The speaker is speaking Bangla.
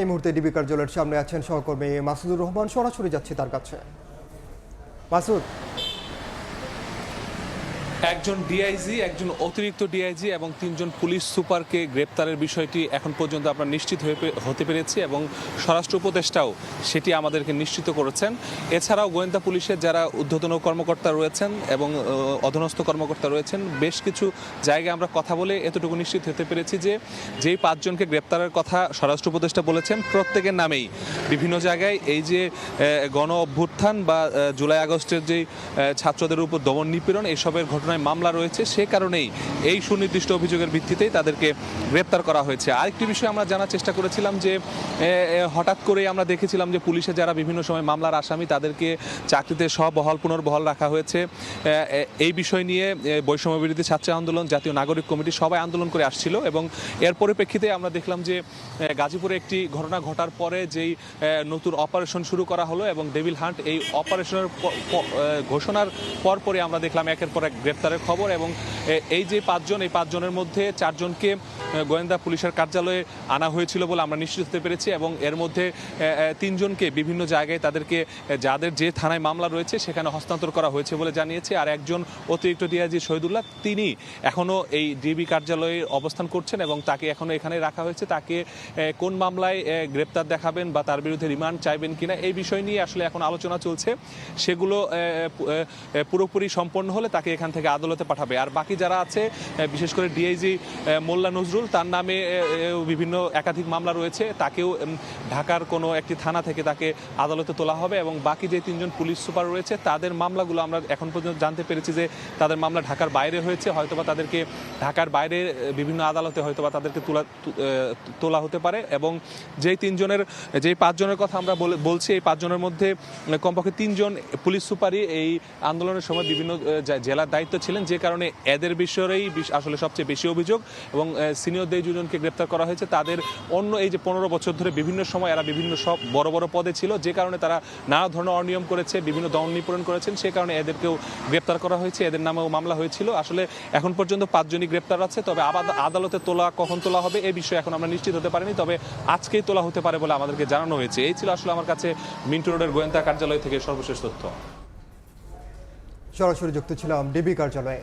এই মুহূর্তে ডিবি কার্যালয়ের সামনে আছেন সহকর্মী মাসুদুর রহমান। সরাসরি যাচ্ছি তার কাছে। মাসুদ, একজন ডিআইজি, একজন অতিরিক্ত ডিআইজি এবং 3জন পুলিশ সুপারকে গ্রেপ্তারের বিষয়টি এখন পর্যন্ত আমরা নিশ্চিত হতে পেরেছি এবং স্বরাষ্ট্র উপদেষ্টাও সেটি আমাদেরকে নিশ্চিত করেছেন। এছাড়াও গোয়েন্দা পুলিশের যারা ঊর্ধ্বতন কর্মকর্তা রয়েছেন এবং অধীনস্থ কর্মকর্তা রয়েছেন, বেশ কিছু জায়গায় আমরা কথা বলে এতটুকু নিশ্চিত হতে পেরেছি যে যেই 5 জনকে গ্রেপ্তারের কথা স্বরাষ্ট্র উপদেষ্টা বলেছেন, প্রত্যেকের নামেই বিভিন্ন জায়গায় এই যে গণ অভ্যুত্থান বা জুলাই আগস্টের যেই ছাত্রদের উপর দমন নিপীড়ন এসবের ঘটনায় মামলা রয়েছে। সে কারণেই এই সুনির্দিষ্ট অভিযোগের ভিত্তিতেই তাদেরকে গ্রেপ্তার করা হয়েছে। আরেকটি বিষয় আমরা জানার চেষ্টা করেছিলাম যে হঠাৎ করেই আমরা দেখেছিলাম যে পুলিশে যারা বিভিন্ন সময় মামলার আসামি তাদেরকে চাকরিতে সবহাল পুনর্বহাল রাখা হয়েছে। এই বিষয় নিয়ে বৈষম্য বিরোধী ছাত্র আন্দোলন, জাতীয় নাগরিক কমিটি সবাই আন্দোলন করে আসছিল এবং এর পরিপ্রেক্ষিতে আমরা দেখলাম যে গাজীপুরে একটি ঘটনা ঘটার পরে যেই নতুন অপারেশন শুরু করা হলো এবং ডেভিল হান্ট, এই অপারেশনের ঘোষণার পরপরই আমরা দেখলাম একের পর এক গ্রেপ্তারের খবর এবং এই যে 5 জন, এই 5 জনের মধ্যে 4 জনকে গোয়েন্দা পুলিশের কার্যালয়ে আনা হয়েছিল বলে আমরা নিশ্চিত হতে পেরেছি এবং এর মধ্যে 3 জনকে বিভিন্ন জায়গায় তাদেরকে যাদের যে থানায় মামলা রয়েছে সেখানে হস্তান্তর করা হয়েছে বলে জানিয়েছে। আর একজন অতিরিক্ত ডিআইজি শহীদুল্লাহ, তিনি এখনও এই ডিবি কার্যালয়ে অবস্থান করছেন এবং তাকে এখনও এখানে রাখা হয়েছে। তাকে কোন মামলায় গ্রেপ্তার দেখাবেন বা তার বিরুদ্ধে রিমান্ড চাইবেন কিনা এই বিষয় নিয়ে আসলে এখন আলোচনা চলছে। সেগুলো পুরোপুরি সম্পন্ন হলে তাকে এখান থেকে আদালতে পাঠাবে। আর বাকি যারা আছে, বিশেষ করে ডিআইজি মোল্লা নজরুল, তার নামে বিভিন্ন একাধিক মামলা রয়েছে, তাকেও ঢাকার কোনো একটি থানা থেকে তাকে আদালতে তোলা হবে এবং বাকি যে 3 জন পুলিশ সুপার রয়েছে তাদের মামলাগুলো আমরা এখন পর্যন্ত জানতে পেরেছি যে তাদের মামলা ঢাকার বাইরে হয়েছে। হয়তোবা তাদেরকে ঢাকার বাইরে বিভিন্ন আদালতে হয়তোবা তাদেরকে তোলা হতে পারে এবং যেই 5 জনের কথা আমরা বলছি, এই 5 জনের মধ্যে কমপক্ষে 3 জন পুলিশ সুপারই এই আন্দোলনের সময় বিভিন্ন জেলার দায়িত্ব ছিলেন, যে কারণে এদের বিষয়েই আসলে সবচেয়ে বেশি অভিযোগ এবং সিনিয়র যে 2 জনকে গ্রেপ্তার করা হয়েছে তাদের অন্য এই যে 15 বছর ধরে বিভিন্ন সময় এরা বিভিন্ন সব বড় বড় পদে ছিল, যে কারণে তারা নানা ধরনের অনিয়ম করেছে, বিভিন্ন দমন নিপীড়ন করেছেন, সে কারণে এদেরকেও গ্রেপ্তার করা হয়েছে, এদের নামেও মামলা হয়েছিল। আসলে এখন পর্যন্ত 5 জনই গ্রেপ্তার আছে, তবে আবার আদালতে কখন তোলা হবে এই বিষয়ে এখন আমরা নিশ্চিত হতে পারিনি, তবে আজকেই তোলা হতে পারে বলে আমাদেরকে জানানো হয়েছে। এই ছিল আসলে আমার কাছে মিন্টু রোডের গোয়েন্দা কার্যালয় থেকে সর্বশেষ তথ্য। সরাসরি যুক্ত ছিলাম ডিবি কার্যালয়ে।